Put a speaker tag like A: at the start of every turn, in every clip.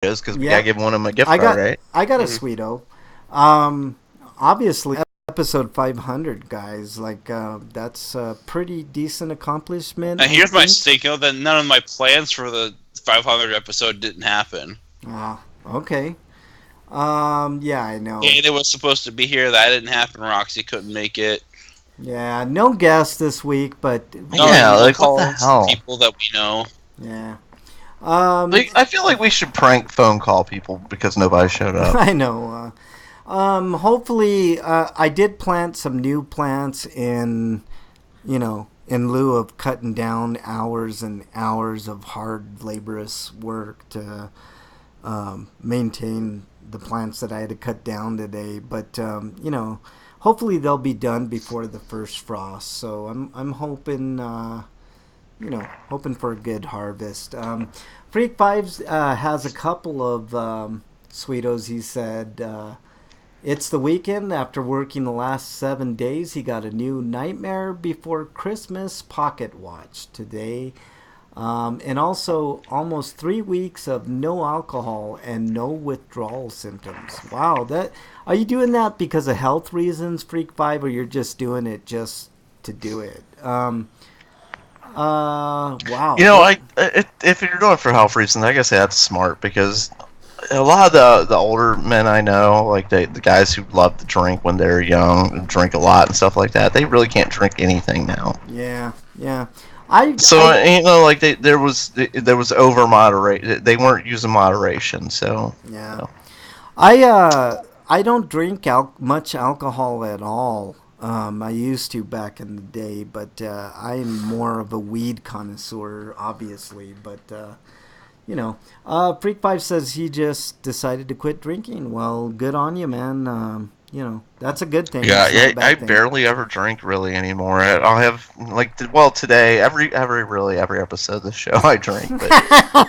A: because we gotta give one of them a gift
B: I
A: card,
B: got
A: right?
B: I got a
C: Mhm.
B: Sweeto. Obviously, episode 500, guys. Like that's a pretty decent accomplishment,
C: And
B: I
C: here's my
B: think.
C: stake, that none of my plans for the 500 episode didn't happen.
B: Ah, okay. Yeah, I know.
C: Dana was supposed to be here. That didn't happen. Roxy couldn't make it.
B: Yeah, no guest this week, but
C: No,
A: Yeah,
C: no
A: like what the
C: calls to
A: hell?
C: people that we know.
B: yeah.
A: Like, I feel like we should prank phone call people because nobody showed up.
B: I know. Hopefully, I did plant some new plants in lieu of cutting down hours and hours of hard, laborious work to maintain the plants that I had to cut down today. But hopefully they'll be done before the first frost. So I'm hoping. Hoping for a good harvest. Freak Fives has a couple of Sweetos. He said it's the weekend. After working the last 7 days, he got a new Nightmare Before Christmas pocket watch today. And also almost 3 weeks of no alcohol and no withdrawal symptoms. Wow, that are you doing that because of health reasons, Freak Five, or you're just doing it just to do it? Wow.
A: You know, if you're doing it for health reasons, I guess that's smart because a lot of the older men I know, like the guys who love to drink when they're young, and drink a lot and stuff like that, they really can't drink anything now.
B: Yeah, yeah. I,
A: So
B: I,
A: like there was over moderate. They weren't using moderation, so you
B: yeah.
A: know.
B: I don't drink much alcohol at all. I used to back in the day, but I'm more of a weed connoisseur, obviously. But Freak Five says he just decided to quit drinking. Well, good on you, man. That's a good thing.
A: Yeah,
B: It's not a
A: I
B: bad thing.
A: barely ever drink really anymore. I'll have well today every episode of the show I drink, but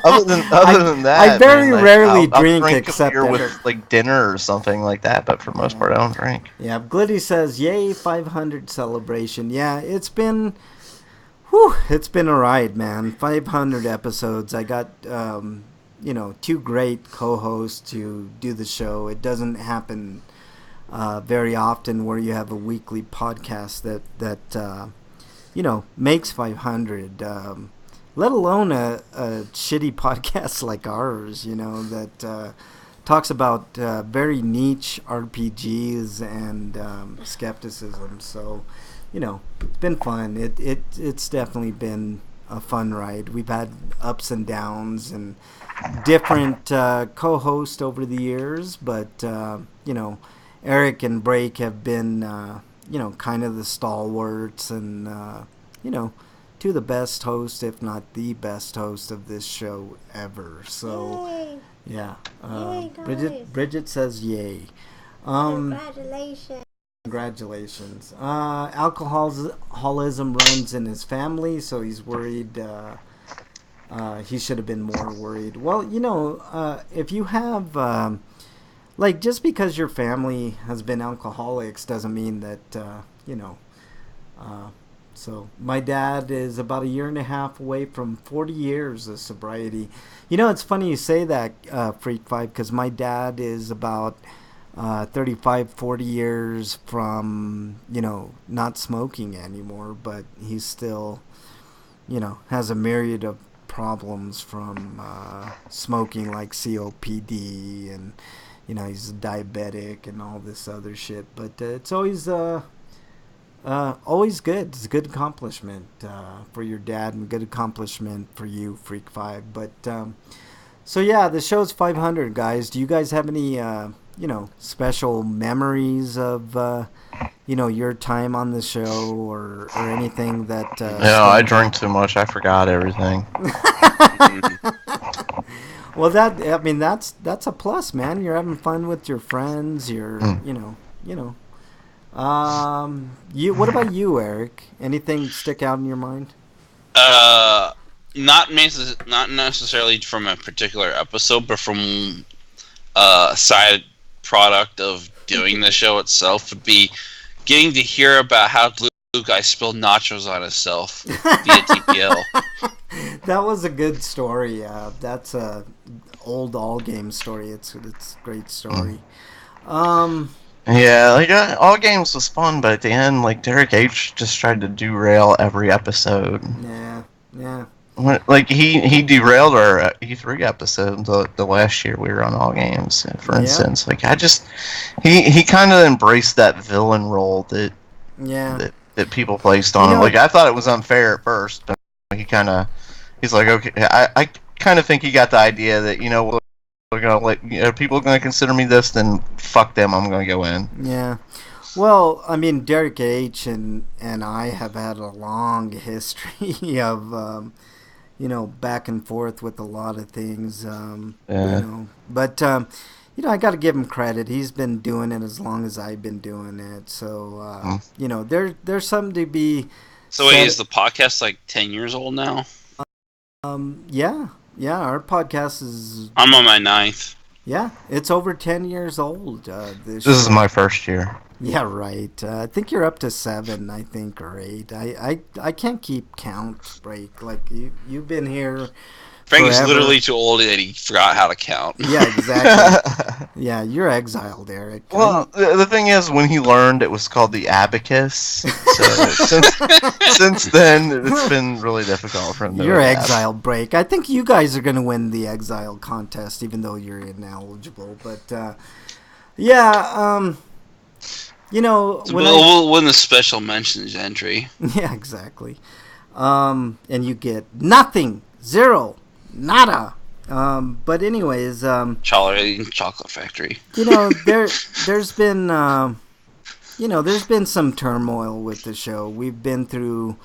A: other than
B: I
A: that,
B: very
A: man,
B: rarely
A: I'll
B: drink
A: drink a
B: except
A: beer
B: at
A: with like dinner or something like that. But for the most part, I don't drink.
B: yeah. Glitty says, "Yay, 500 celebration." Yeah, it's been a ride, man. 500 episodes. I got two great co-hosts to do the show. It doesn't happen very often where you have a weekly podcast that makes 500. Let alone a shitty podcast like ours, that talks about very niche RPGs and skepticism. So, it's been fun. It's definitely been a fun ride. We've had ups and downs and different co-hosts over the years, but Eric and Brake have been kind of the stalwarts and two of the best hosts, if not the best host of this show ever. So
D: Yay!
B: yeah,
D: Yay, guys!
B: Bridget says yay.
D: Congratulations!
B: Congratulations. Alcoholism runs in his family, so he's worried. He should have been more worried. Well, if you have, just because your family has been alcoholics doesn't mean that, so my dad is about a year and a half away from 40 years of sobriety. It's funny you say that, Freak Five, because my dad is about 35, 40 years from, not smoking anymore, but he's still, has a myriad of problems from smoking, like COPD, and, he's diabetic and all this other shit. But it's always good. It's a good accomplishment for your dad and a good accomplishment for you, Freak Five. But so yeah, the show's 500, guys. Do you guys have any special memories of your time on the show or anything that
A: Yeah, I drink too much. I forgot everything.
B: Well, that's a plus, man. You're having fun with your friends. You're
A: Mm.
B: What about you, Eric? Anything stick out in your mind?
C: Uh, not necessarily from a particular episode, but from a side product of doing the show itself would be getting to hear about how Blue Guy spilled nachos on himself via TPL.
B: That was a good story. That's old all game story. It's a great
A: Mm.
B: story.
A: Yeah, like all games was fun, but at the end, like Derek H just tried to derail every episode.
B: Yeah, yeah.
A: Like he derailed our E3 episode the last year we were on all games. For
B: Yep.
A: instance, like he kind of embraced that villain role
B: Yeah.
A: that people placed
B: You
A: on him.
B: know,
A: Like I thought it was unfair at first, but he's like, okay, I kind of think he got the idea that we're gonna let people are gonna consider me this, then fuck them, I'm gonna go in.
B: yeah. Well, I mean, Derek H. and I have had a long history of back and forth with a lot of things.
A: Yeah.
B: But I got to give him credit. He's been doing it as long as I've been doing it. So
A: Mm.
B: there's something to be
C: So wait,
B: said.
C: is the podcast like 10 years old now?
B: Yeah, yeah. Our podcast is
C: I'm on my 9th.
B: it's over 10 years old.
A: This is my first year.
B: Yeah, right. I think you're up to 7, I think, or 8. I can't keep count, Break. Like, you've been here
C: Frank is
B: forever.
C: literally too old that he forgot how to count.
B: Yeah, exactly. Yeah, you're exiled, Eric.
A: Well, the thing is, when he learned it was called the abacus, so since then it's been really difficult for him to
B: You're
A: adapt.
B: exiled, Break. I think you guys are going to win the exile contest, even though you're ineligible. But, yeah,
C: We'll win the special mentions entry.
B: Yeah, exactly. And you get nothing, 0, nada. But anyways,
C: Chocolate Factory.
B: there's been there's been some turmoil with the show. We've been through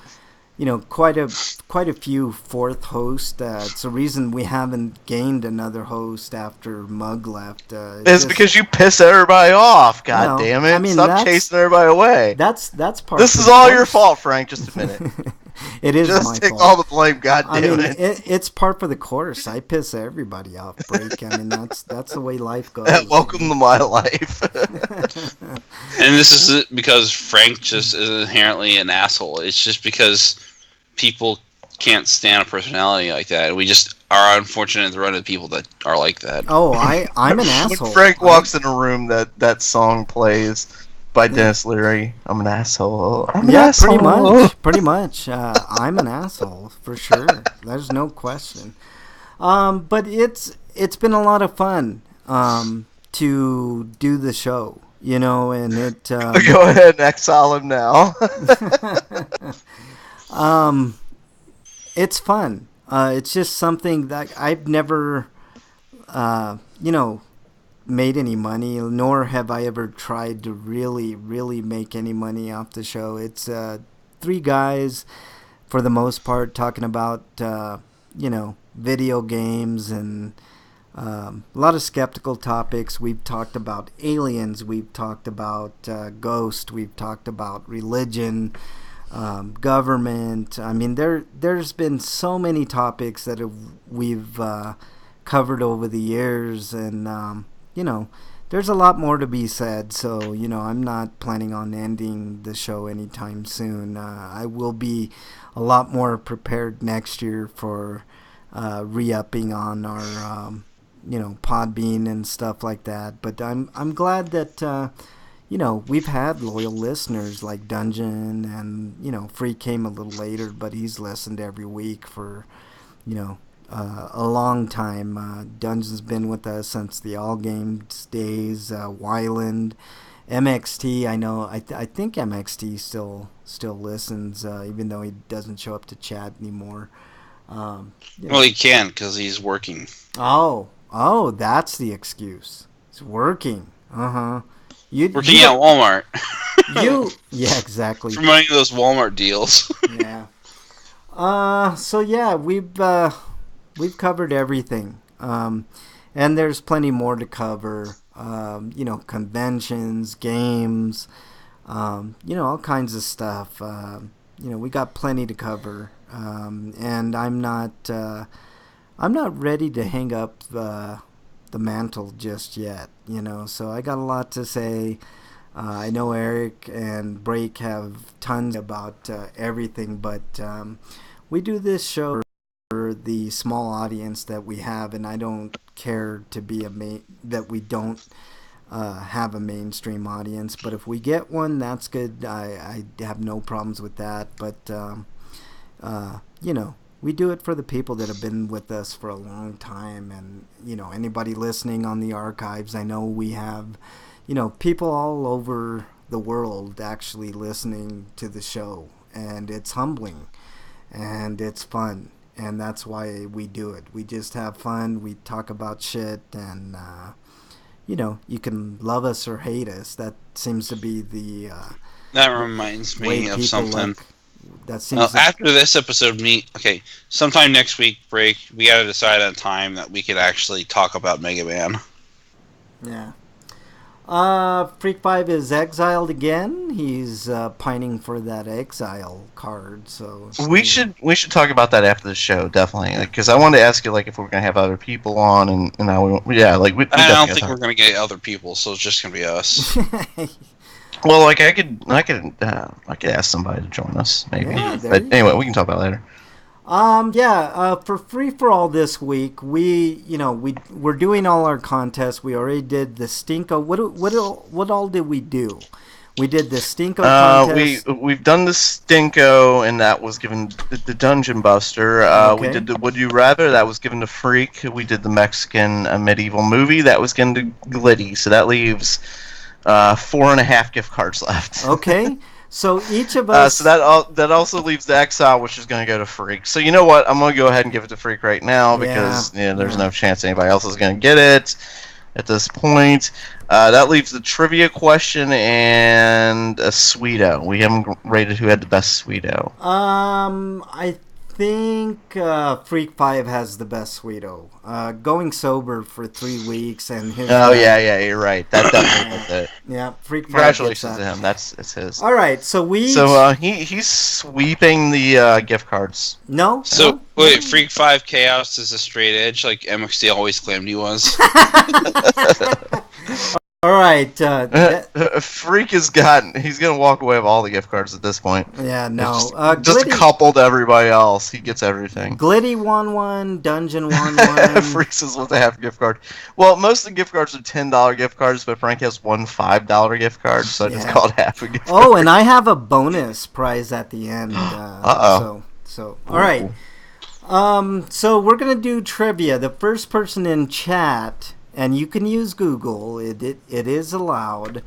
B: quite a few fourth hosts. It's the reason we haven't gained another host after Mug left.
A: It's because you piss everybody off. God damn it!
B: I mean,
A: Stop chasing everybody away.
B: That's part.
A: This is all your fault, Frank. Just a minute.
B: It is
A: Just
B: my
A: take
B: fault.
A: all the blame. God
B: I
A: damn
B: mean,
A: it.
B: it's part for the course. I piss everybody off, Break. I mean, that's the way life goes.
A: Welcome to my life.
C: And this is because Frank just is inherently an asshole. It's just because people can't stand a personality like that. We just are unfortunate to run into people that are like that.
B: Oh, I'm an asshole.
A: When Frank walks in a room, that song plays by Dennis Leary. I'm an asshole. I'm an asshole.
B: Pretty much. I'm an asshole for sure. There's no question. But it's been a lot of fun to do the show, and it.
A: Go ahead and exile him now.
B: It's fun. It's just something that I've never, made any money, nor have I ever tried to really, really make any money off the show. It's 3 guys, for the most part, talking about, video games and a lot of skeptical topics. We've talked about aliens. We've talked about ghosts. We've talked about religion. Government. I mean, there's been so many topics that we've covered over the years, and there's a lot more to be said. So I'm not planning on ending the show anytime soon. I will be a lot more prepared next year for re-upping on our Podbean and stuff like that. But I'm glad that. We've had loyal listeners like Dungeon, and, Free came a little later, but he's listened every week for, a long time. Dungeon's been with us since the All Games days. Wyland, MXT, I know, I think MXT still listens, even though he doesn't show up to chat anymore.
C: Well, he can because he's working.
B: Oh, that's the excuse. It's working. Uh-huh.
C: Working at Walmart.
B: Yeah, exactly.
C: Promoting those Walmart deals.
B: Yeah. So yeah, we've covered everything. And there's plenty more to cover. Conventions, games, all kinds of stuff. We got plenty to cover. And I'm not ready to hang up the mantle just yet, so I got a lot to say. I know Eric and Break have tons about everything, but we do this show for the small audience that we have, and I don't care to be that we don't have a mainstream audience. But if we get one, that's good. I have no problems with that. But we do it for the people that have been with us for a long time, and anybody listening on the archives. I know we have people all over the world actually listening to the show, and it's humbling and it's fun, and that's why we do it. We just have fun. We talk about shit, and you can love us or hate us. That seems to be the
C: that reminds me of something.
B: That seems
C: after this episode, sometime next week break, we got to decide on a time that we could actually talk about Mega Man.
B: Yeah. Freak 5 is exiled again. He's pining for that exile card. So
A: we should talk about that after the show, definitely. Because I wanted to ask you, if we're gonna have other people on, and how we
C: I don't think we're gonna get other people, so it's just gonna be us.
A: Well, I could ask somebody to join us, maybe.
B: Yeah,
A: but anyway, we can talk about it later.
B: For free for all this week, we're doing all our contests. We already did the Stinko. What all did we do? We did the Stinko contest.
A: We've done the Stinko, and that was given the Dungeon Buster.
B: Okay.
A: We did the Would You Rather, that was given to Freak. We did the Mexican medieval movie, that was given to Glitty. So that leaves 4.5 gift cards left.
B: Okay. So each of us.
A: So that also leaves the Exile, which is going to go to Freak. So you know what? I'm going to go ahead and give it to Freak right now because there's no chance anybody else is going to get it at this point. That leaves the trivia question and a Sweeto. We haven't rated who had the best Sweeto.
B: I think Freak 5 has the best Sweeto. Going sober for 3 weeks and his.
A: Oh yeah, you're right. That definitely did it.
B: Yeah, Freak 5.
A: Congratulations to him. It's his.
B: All right, so
A: he's sweeping the gift cards.
B: No.
C: So wait, Freak 5 Chaos is a straight edge, like MXD always claimed he was.
B: All right.
A: Freak he's going to walk away with all the gift cards at this point.
B: Yeah, no.
A: Just a couple to everybody else. He gets everything.
B: Glitty won one. Dungeon won one.
A: Freak says with a half gift card. Well, most of the gift cards are $10 gift cards, but Frank has one $5 gift card, so I just called half a gift card.
B: Oh, and I have a bonus prize at the end.
A: Uh-oh.
B: So all right. So we're going to do trivia. The first person in chat, and you can use Google, it is allowed,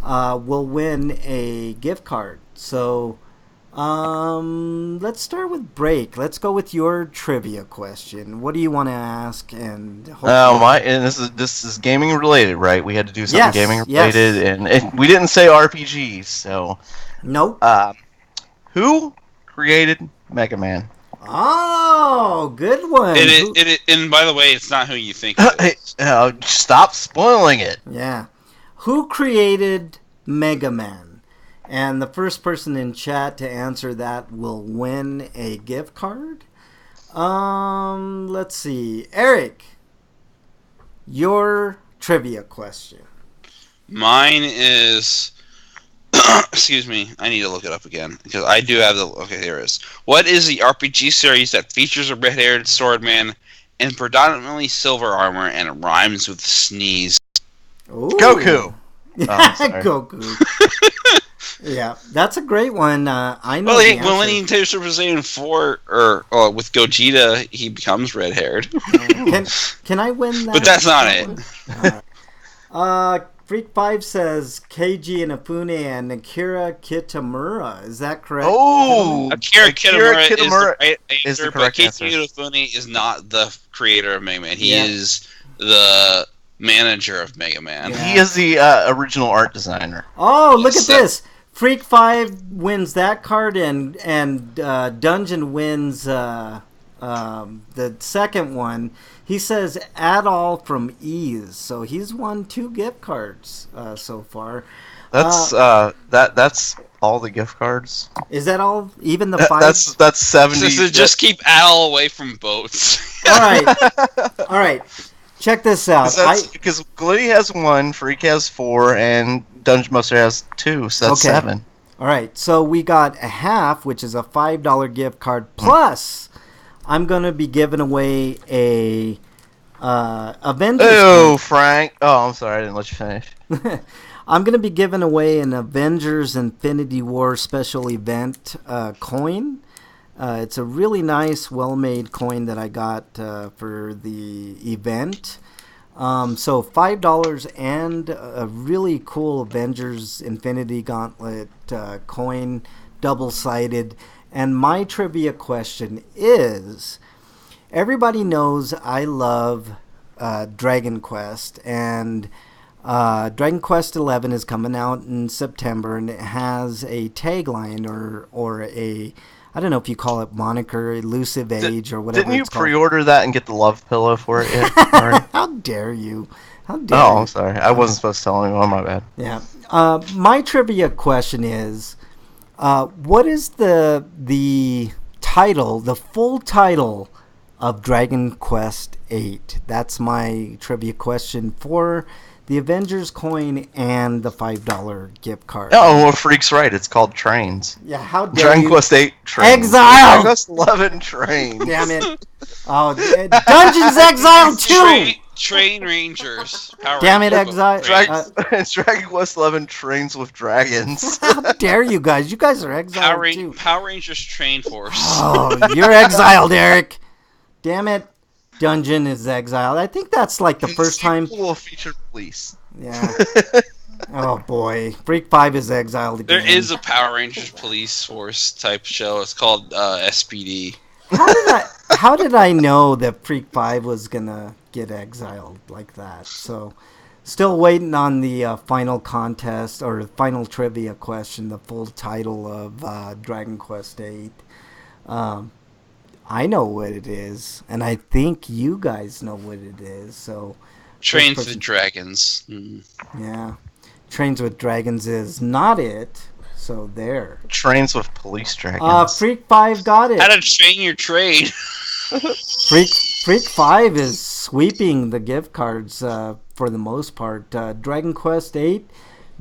B: will win a gift card. So let's start with Break. Let's go with your trivia question. What do you want to ask? And
A: this is gaming related, right? We had to do something gaming related, and we didn't say RPGs, so
B: nope.
A: Who created Mega Man?
B: Oh, good one.
C: And by the way, it's not who you think it is.
A: Stop spoiling it.
B: Yeah. Who created Mega Man? And the first person in chat to answer that will win a gift card. Let's see. Eric, your trivia question.
C: Mine is... Excuse me, I need to look it up again because I do have the. Okay, here it is. What is the RPG series that features a red-haired swordman in predominantly silver armor and it rhymes with sneeze?
B: Ooh.
A: Goku.
B: Goku. Yeah, that's a great one. I know.
C: Well, when Nintendo Super Saiyan 4 or with Gogeta, he becomes red-haired.
B: Can I win that?
C: But that's not it.
B: Freak 5 says Keiji Inafune and Akira Kitamura. Is that correct?
C: Oh! Akira Kitamura
A: is the correct answer.
C: Keiji Inafune is not the creator of Mega Man. He is the manager of Mega Man.
A: Yeah. He is the original art designer.
B: Oh, look at this! Freak 5 wins that card, and Dungeon wins the second one. He says add all from Ease, so he's won 2 gift cards so far.
A: That's that's all the gift cards.
B: Is that all? Even the 5?
A: That's 70.
C: So just keep Al away from boats.
B: All right. Check this out.
A: Because Glitty has 1, Freak has 4, and Dungeon Buster has 2, so that's 7.
B: All right, so we got a half, which is a $5 gift card, plus I'm going to be giving away a Avengers.
A: Oh, Frank. Oh, I'm sorry, I didn't let you finish.
B: I'm going to be giving away an Avengers Infinity War special event coin. It's a really nice, well-made coin that I got for the event. So $5 and a really cool Avengers Infinity Gauntlet coin, double-sided. And my trivia question is, everybody knows I love Dragon Quest, and Dragon Quest 11 is coming out in September, and it has a tagline or a, I don't know if you call it moniker, elusive age, or whatever.
A: Didn't you
B: it's called.
A: pre-order that and get the love pillow for it yet? Sorry.
B: How dare you? How dare
A: Oh,
B: you?
A: I'm sorry. I wasn't supposed to tell anyone. My bad.
B: Yeah. My trivia question is, what is the title, the full title of Dragon Quest 8? That's my trivia question for the Avengers coin and the $5 gift card.
A: Oh, well, Freak's right. It's called Trains.
B: Yeah, how dare
A: Dragon
B: you?
A: Quest 8 Trains.
B: Exile!
A: Dragon Quest 11 Trains.
B: Damn it. Oh, Dungeons Exile 2!
C: Train Rangers. Power
B: Damn it,
C: Rangers.
B: Exile.
A: It's Dragon Quest 11 Trains with Dragons.
B: How dare you guys? You guys are exiled too.
C: Power Rangers Train Force.
B: Oh, you're exiled, Eric. Damn it. Dungeon is exiled. I think that's like the first time.
A: Will feature police.
B: Yeah. Oh boy, Freak 5 is exiled again.
C: There is a Power Rangers Police Force type show. It's called SPD.
B: How did I know that Freak 5 was gonna get exiled like that? So, still waiting on the final contest or final trivia question, the full title of Dragon Quest 8. I know what it is, and I think you guys know what it is. So,
C: Trains with Dragons.
B: Yeah, Trains with Dragons is not it. So there.
A: Trains with police dragons.
B: Freak 5 got it.
C: How to train your train.
B: Freak 5 is sweeping the gift cards for the most part. Dragon Quest 8,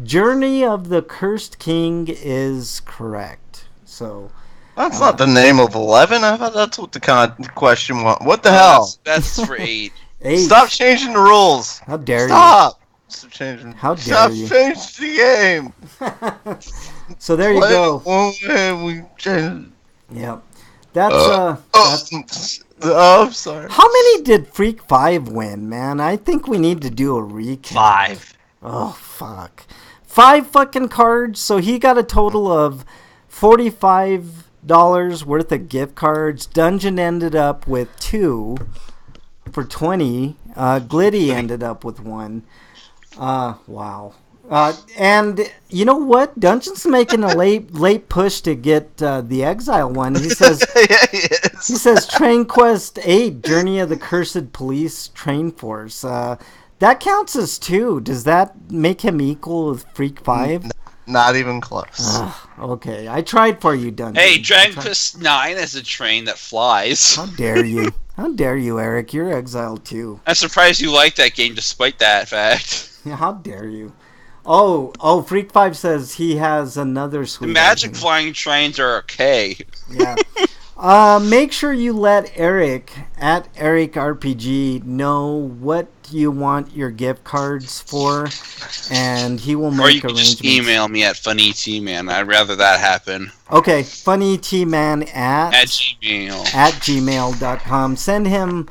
B: Journey of the Cursed King is correct. So
A: That's not the name of 11. I thought that's what the question was. What the hell?
C: That's for 8.
B: 8.
A: Stop changing the rules.
B: How dare
A: Stop. Stop changing.
B: How dare
A: Stop
B: you.
A: changing the game.
B: you? So there you go.
A: We change.
B: Yep. That's
A: I'm sorry.
B: How many did Freak 5 win, man? I think we need to do a recap.
A: 5.
B: Oh, fuck. 5 fucking cards, so he got a total of $45 worth of gift cards. Dungeon ended up with 2 for 20. Glitty ended up with 1. Wow. And you know what? Dungeon's making a late push to get the Exile one. He says
A: Yeah, he is.
B: he says Train Quest 8, Journey of the Cursed Police Train Force. That counts as 2. Does that make him equal with Freak 5?
A: Not even close.
B: Okay, I tried for you, Dungeon.
C: Hey, Dragon Quest 9 has a train that flies.
B: How dare you? How dare you, Eric? You're exiled too.
C: I'm surprised you like that game despite that fact.
B: Yeah, how dare you? Oh, Freak 5 says he has another sweet
C: The magic
B: item.
C: flying trains are okay.
B: Yeah. Make sure you let Eric at EricRPG know what you want your gift cards for, and he will make
C: Or you can
B: arrangements.
C: just email me at FunnyTman. I'd rather that happen.
B: Okay, funnytman
C: At Gmail.
B: at gmail.com. Send him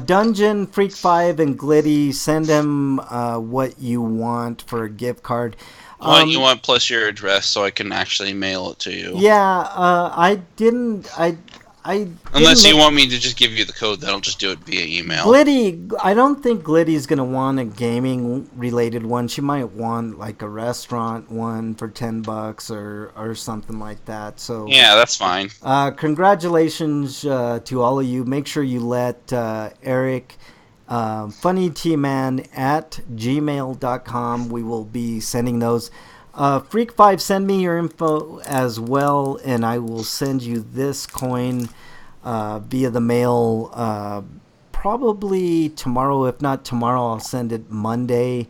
B: Dungeon, Freak 5, and Glitty. Send him what you want for a gift card.
C: What you want plus your address so I can actually mail it to you.
B: Yeah, I didn't.
C: Unless you want me to just give you the code, then I'll just do it via email.
B: Glitty, I don't think Glitty's gonna want a gaming related one. She might want like a restaurant one for $10 or something like that. So
C: Yeah, that's fine.
B: congratulations to all of you. Make sure you let Eric, funnytman at gmail.com. We will be sending those. Freak 5, send me your info as well, and I will send you this coin via the mail probably tomorrow. If not tomorrow, I'll send it Monday.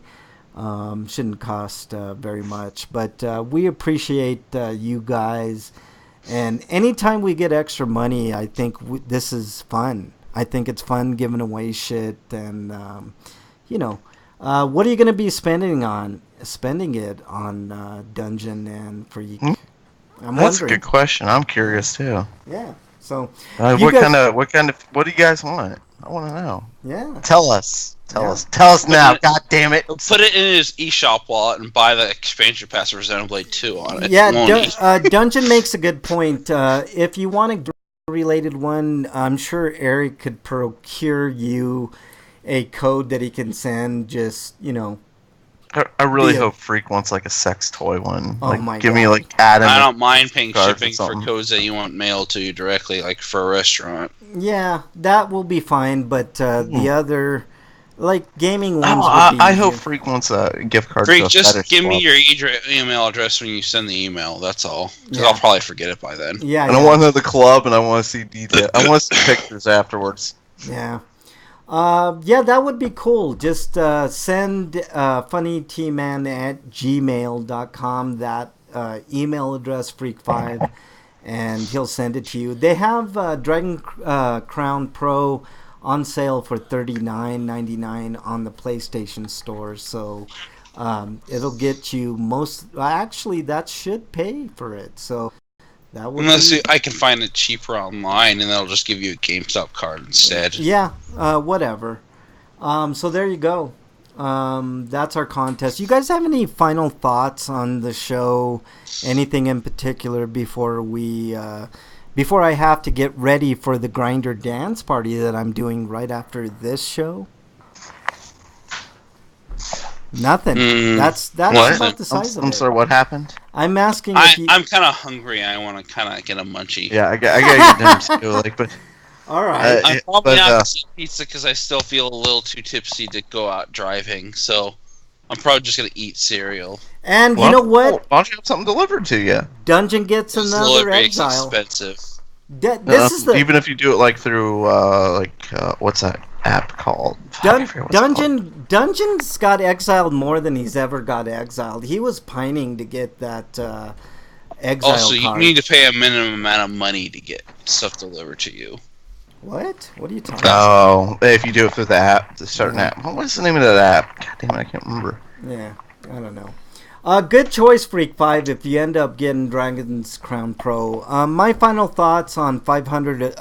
B: Shouldn't cost very much, but we appreciate you guys. And anytime we get extra money, I think this is fun. I think it's fun giving away shit, and what are you going to be spending it on Dungeon and Freak? I'm
A: That's
B: wondering.
A: a good question. I'm curious too.
B: Yeah. So,
A: what do you guys want? I want to know.
B: Yeah.
A: Tell us now. God damn it.
C: Put it in his eShop wallet and buy the expansion pass for Xenoblade 2 on it.
B: Yeah, Dungeon makes a good point. If you want a related one, I'm sure Eric could procure you a code that he can send. Just
A: I really hope Freak wants like a sex toy one.
B: Oh
A: like,
B: my
A: give
B: God.
A: me like Adam.
C: I don't mind paying
A: cards or
C: shipping for
A: something.
C: codes that you want mailed to you directly, like for a restaurant.
B: Yeah, that will be fine. But the other, like gaming ones,
A: Oh,
B: would be
A: I hope
B: easier.
A: Freak wants a gift card.
C: Freak,
A: to a
C: just
A: fetish
C: give me
A: club.
C: your email address when you send the email. That's all. Because
B: Yeah.
C: I'll probably forget it by then.
B: Yeah,
A: And I want to know the club, and I want to see detail. I want to see pictures afterwards.
B: Yeah. Yeah, that would be cool. Just send funnytman@gmail.com that email address, Freak5, and he'll send it to you. They have Dragon Crown Pro on sale for $39.99 on the PlayStation Store, so it'll get you actually, that should pay for it, so that would
C: Unless
B: be...
C: I can find it cheaper online, and they'll just give you a GameStop card instead.
B: Yeah, whatever. So there you go. That's our contest. You guys have any final thoughts on the show? Anything in particular before I have to get ready for the Grinder dance party that I'm doing right after this show? Nothing. That's
A: What?
B: about the size of
A: I'm
B: it.
A: sorry, what happened?
B: I'm asking if you...
C: I'm kind of hungry. I want to kind of get a munchie.
A: Yeah, I gotta get dinner too. Like, but
B: All right.
C: I'm probably
A: but,
C: not going to eat pizza because I still feel a little too tipsy to go out driving. So I'm probably just going to eat cereal.
B: And you know what?
A: Why don't you have something delivered to you?
B: Dungeon gets
C: It's
B: another
C: very
B: exile.
C: expensive.
B: This is the...
A: Even if you do it like through what's that app called? I forget what it's called.
B: Dungeon's got exiled more than he's ever got exiled. He was pining to get that exile
C: Also, you
B: card.
C: need to pay a minimum amount of money to get stuff delivered to you.
B: What? What are you talking about?
A: Oh, if you do it through the app, the certain app. What's the name of that app? God damn it, I can't remember.
B: Yeah, I don't know. Good choice, Freak5, if you end up getting Dragon's Crown Pro. My final thoughts on 500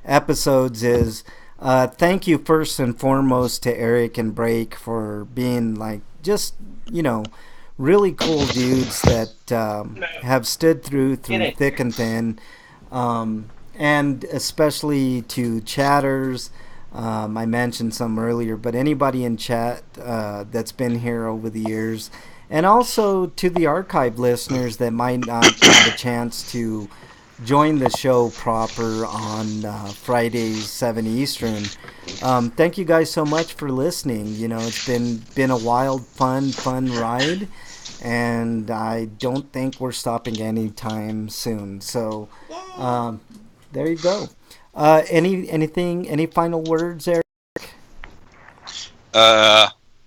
B: episodes is thank you first and foremost to Eric and Break for being like just, really cool dudes that have stood through thick and thin. And especially to chatters. I mentioned some earlier, but anybody in chat that's been here over the years. And also to the archive listeners that might not have a chance to join the show proper on Fridays, 7 Eastern. Thank you guys so much for listening. It's been a wild, fun ride. And I don't think we're stopping anytime soon. So there you go. Any final words, Eric?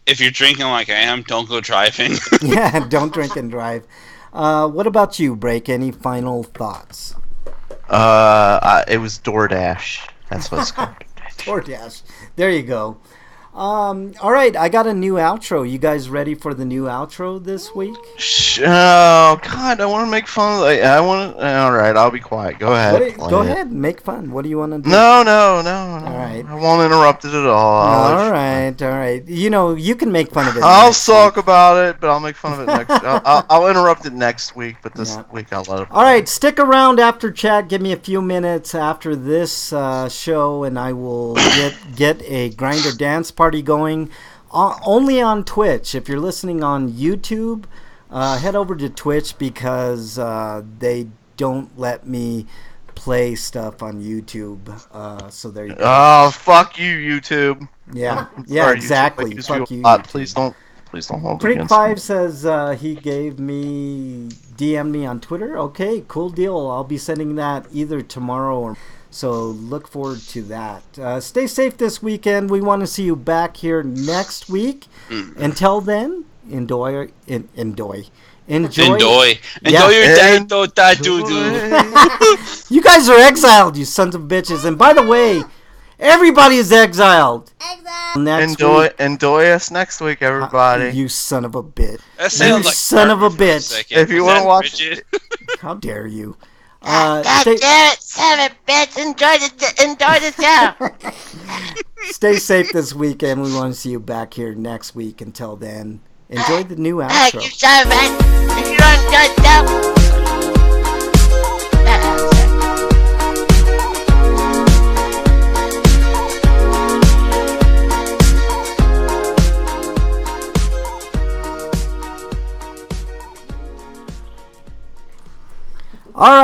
C: If you're drinking like I am, don't go driving.
B: Yeah, don't drink and drive. What about you, Break? Any final thoughts?
A: It was DoorDash. That's what it's called.
B: DoorDash. There you go. All right, I got a new outro. You guys ready for the new outro this week?
A: Oh God, I want to make fun of. I want to. All right, I'll be quiet. Go ahead.
B: Go ahead, make fun. What do you want to do?
A: No.
B: All right.
A: I won't interrupt it at all.
B: All right. You can make fun of it.
A: I'll
B: next
A: talk
B: week.
A: about it, but I'll make fun of it next. I'll interrupt it next week, but this week I'll let it.
B: All right, stick around after chat. Give me a few minutes after this show, and I will get a Grinder dance party going. Only on Twitch. If you're listening on YouTube, head over to Twitch because they don't let me play stuff on YouTube. So there you go.
A: Oh, fuck you, YouTube.
B: Yeah,
A: Sorry,
B: exactly.
A: YouTube,
B: Fuck you.
A: Please don't hold it
B: Freak
A: against
B: 5
A: me.
B: says he gave me DM me on Twitter. Okay, cool deal. I'll be sending that either tomorrow or so. Look forward to that. Stay safe this weekend. We want to see you back here next week. Until then, enjoy.
C: Enjoy
B: Yeah.
C: your day.
B: You guys are exiled, you sons of bitches. And by the way, Everybody is exiled.
D: Exile.
B: Next week,
A: Enjoy us next week, everybody.
B: you son of a bitch.
C: That sounds like
B: son of a
C: Cartman for
B: bitch.
C: second.
A: If you
C: Was
A: wanna
C: that
A: watch-
C: Bridget?
B: How dare you?
E: God
B: Stay,
E: damn it, son of a bitch. Enjoy the show.
B: stay safe this weekend. We want to see you back here next week. Until then, enjoy the new
E: You
B: outro.
E: son of a bitch. If you don't enjoy the show.
B: All right.